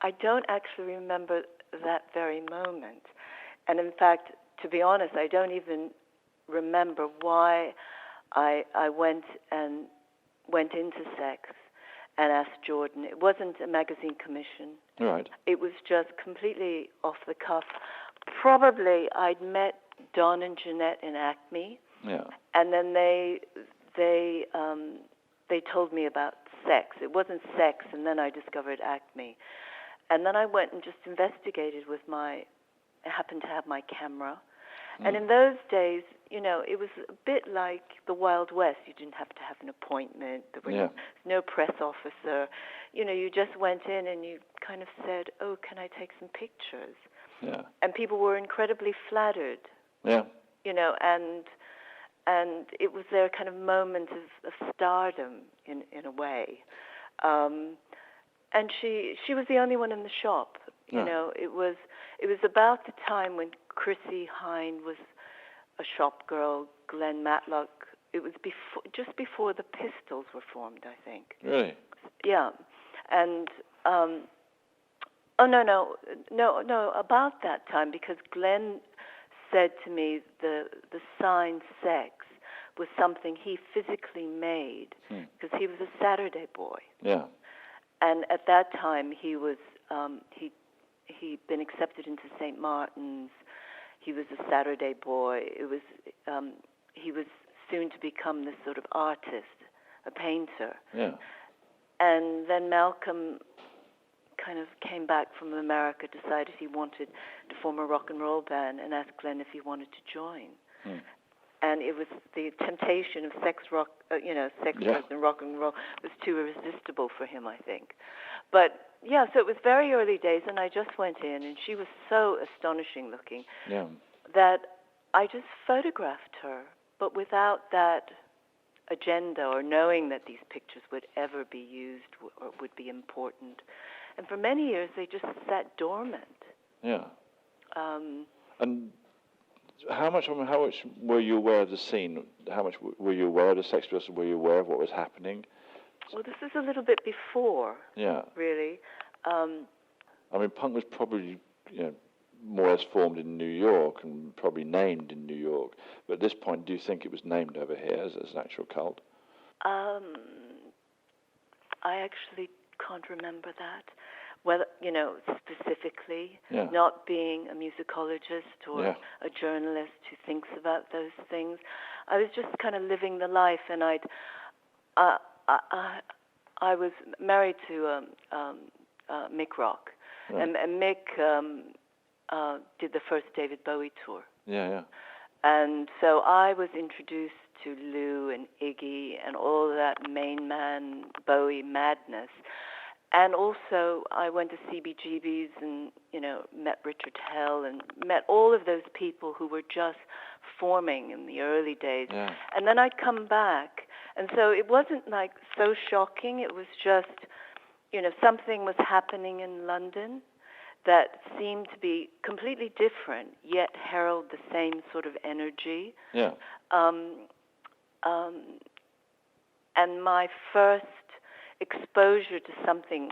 I don't actually remember that very moment. And in fact, to be honest, I don't even remember why I went into sex and asked Jordan. It wasn't a magazine commission. Right. It was just completely off the cuff. Probably I'd met Don and Jeanette in Acme. Yeah. And then they told me about sex. It wasn't sex, and then I discovered Acme. And then I went and just investigated with I happened to have my camera. And in those days, it was a bit like the Wild West. You didn't have to have an appointment. There was no press officer. You just went in and you kind of said, "Oh, can I take some pictures?" Yeah. And people were incredibly flattered. Yeah. And it was their kind of moment of stardom in a way. And she was the only one in the shop. It was about the time when Chrissy Hine was a shop girl, Glenn Matlock. It was just before the Pistols were formed, I think. Really? Yeah. And no, about that time, because Glenn said to me the sign sex was something he physically made because he was a Saturday boy. Yeah. And at that time he was he'd been accepted into St. Martin's. He was a Saturday boy. It was he was soon to become this sort of artist, a painter. Yeah. And then Malcolm kind of came back from America, decided he wanted to form a rock and roll band, and asked Glenn if he wanted to join. And it was the temptation of sex rock, drugs and rock and roll was too irresistible for him, I think. But yeah, so it was very early days, and I just went in, and she was so astonishing looking that I just photographed her, but without that agenda or knowing that these pictures would ever be used or would be important. And for many years, they just sat dormant. Yeah. And how much were you aware of the scene? How much were you aware of the Sex Pistols? Were you aware of what was happening? Well, this is a little bit before, really. I mean, punk was probably, more or less formed in New York and probably named in New York. But at this point, do you think it was named over here as an actual cult? I actually can't remember that. Whether, specifically, not being a musicologist or a journalist who thinks about those things. I was just kind of living the life, and I was married to Mick Rock, and Mick did the first David Bowie tour. Yeah. And so I was introduced to Lou and Iggy and all that main man Bowie madness. And also I went to CBGB's and, met Richard Hell and met all of those people who were just forming in the early days. Yeah. And then I'd come back. And so it wasn't like so shocking. It was just, something was happening in London that seemed to be completely different, yet herald the same sort of energy. Yeah. And my first exposure to something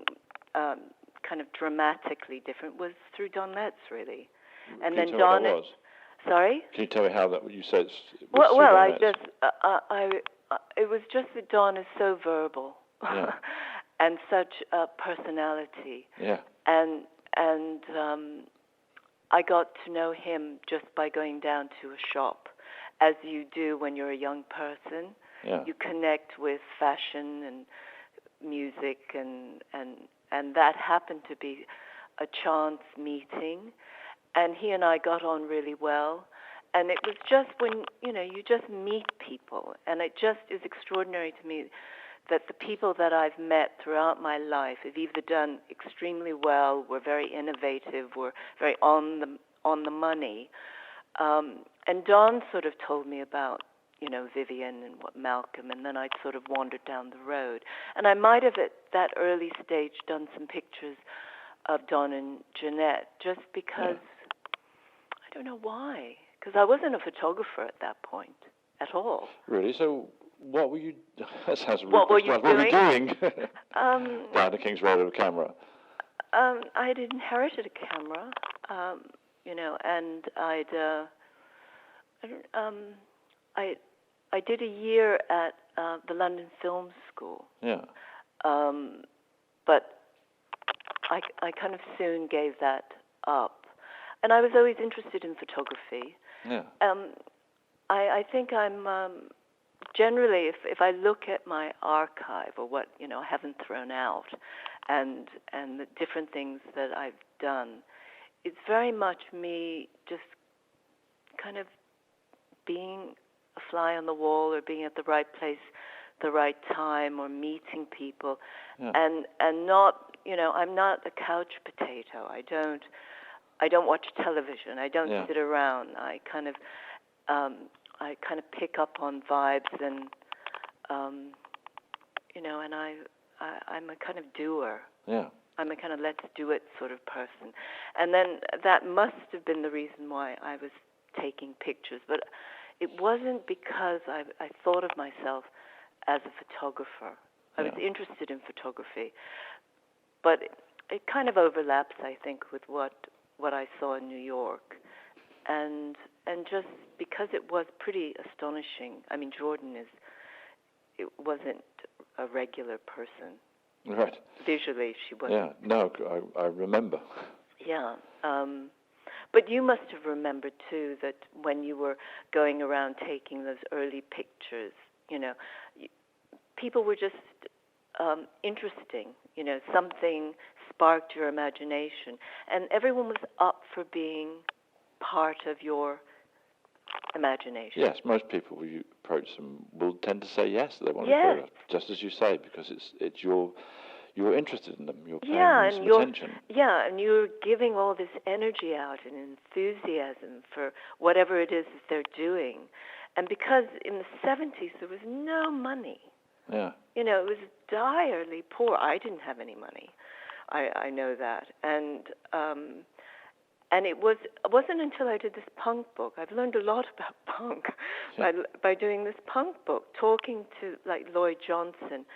kind of dramatically different was through Don Metz, really. And Can then you tell Don. me what that was? Sorry? Can you tell me how that you said? Well, I just it was just that Don is so verbal and such a personality. Yeah. And I got to know him just by going down to a shop, as you do when you're a young person. Yeah. You connect with fashion and music, and that happened to be a chance meeting, and he and I got on really well. And it was just when, you just meet people, and it just is extraordinary to me that the people that I've met throughout my life have either done extremely well, were very innovative, were very on the money. And Don sort of told me about, Vivian and what Malcolm, and then I'd sort of wandered down the road. And I might have at that early stage done some pictures of Don and Jeanette, just because, I don't know why, because I wasn't a photographer at that point at all. Really? So what were you, that sounds what were you doing? Down the King's Road with a camera. I had inherited a camera, and I did a year at the London Film School. Yeah. But I kind of soon gave that up. And I was always interested in photography. Yeah. I think I'm generally, if I look at my archive or what I haven't thrown out, and the different things that I've done, it's very much me just kind of being a fly on the wall, or being at the right place, the right time, or meeting people, and not I'm not a couch potato. I don't watch television. I don't sit around. I kind of pick up on vibes, and and I'm a kind of doer. Yeah. I'm a kind of let's do it sort of person. And then that must have been the reason why I was taking pictures. But it wasn't because I thought of myself as a photographer. I was interested in photography. But it kind of overlaps, I think, with what I saw in New York. And just because it was pretty astonishing. I mean, it wasn't a regular person. Right. Visually, she wasn't. Yeah, no, I remember. Yeah. But you must have remembered, too, that when you were going around taking those early pictures, people were just interesting. Something sparked your imagination. And everyone was up for being part of your imagination. Yes, most people when you approach them will tend to say yes, they want to photograph, just as you say, because it's you're interested in them, you're paying them some attention. Yeah, and you're giving all this energy out and enthusiasm for whatever it is that they're doing. And because in the 70s there was no money. Yeah. It was direly poor. I didn't have any money. I know that. And it wasn't until I did this punk book. I've learned a lot about punk by doing this punk book, talking to like Lloyd Johnson,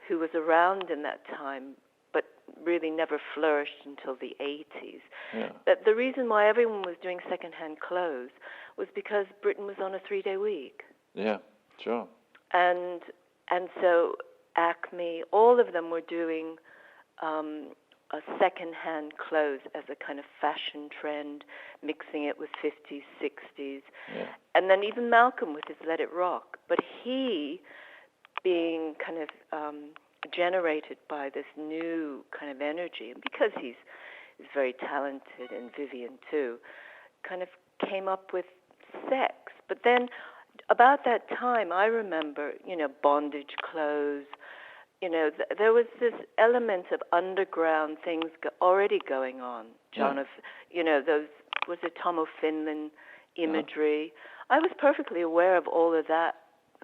who was around in that time, but really never flourished until the 80s. Yeah. That the reason why everyone was doing secondhand clothes was because Britain was on a 3-day week. Yeah, sure. And so Acme, all of them were doing second-hand clothes as a kind of fashion trend, mixing it with 50s, 60s. Yeah. And then even Malcolm with his Let It Rock. But he, being kind of generated by this new kind of energy, and because he's very talented, and Vivian too, kind of came up with sex. But then about that time, I remember, bondage clothes. There was this element of underground things already going on. Those was it Tom O'Finlan imagery. I was perfectly aware of all of that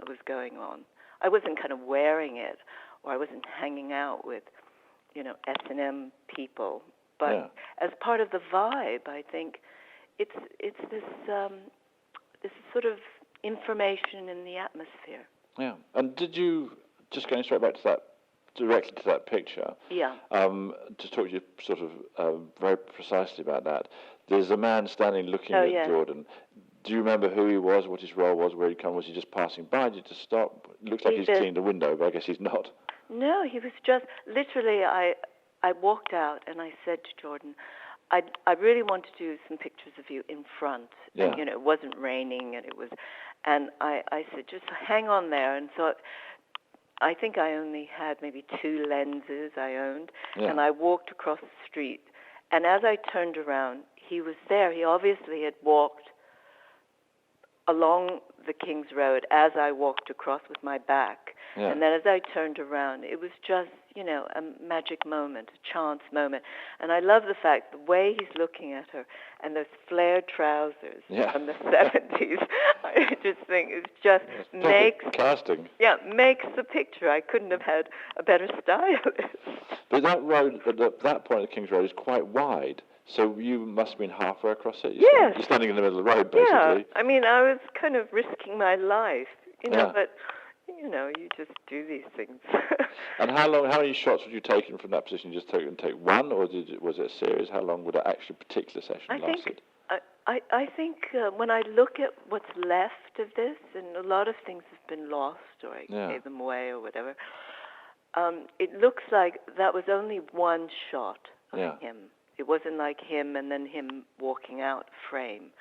was going on. I wasn't kind of wearing it, or I wasn't hanging out with, S&M people. But as part of the vibe, I think it's this sort of information in the atmosphere. Yeah. And did you, just going straight back to that, directly to that picture, to talk to you sort of very precisely about that, there's a man standing looking at Jordan. Do you remember who he was, what his role was, where he come? Was he just passing by? Did you just stop? It looks like he's cleaned the window, but I guess he's not. No, he was just, literally, I walked out and I said to Jordan, I really want to do some pictures of you in front. Yeah. And, it wasn't raining, and I said, just hang on there. And so I think I only had maybe 2 lenses I owned, and I walked across the street. And as I turned around, he was there. He obviously had walked along the King's Road as I walked across with my back. Yeah. And then as I turned around, it was just, a magic moment, a chance moment. And I love the fact, the way he's looking at her and those flared trousers from the 70s, I just think makes the picture. I couldn't have had a better stylist. But that road, at that point, the King's Road is quite wide. So you must have been halfway across it? You're standing in the middle of the road, basically. Yeah, I mean, I was kind of risking my life, but, you just do these things. And how many shots would you taken from that position? Just take one, or was it a series? How long would that actual particular session lasted? I think when I look at what's left of this, and a lot of things have been lost, or I gave them away, or whatever, it looks like that was only one shot of him. It wasn't like him and then him walking out frame.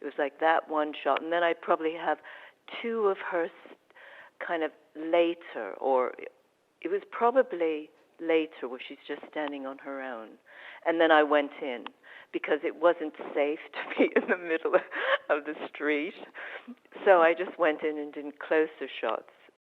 It was like that one shot, and then I probably have two of her kind of later, or it was probably later where she's just standing on her own. And then I went in because it wasn't safe to be in the middle of the street. So I just went in and did closer shots.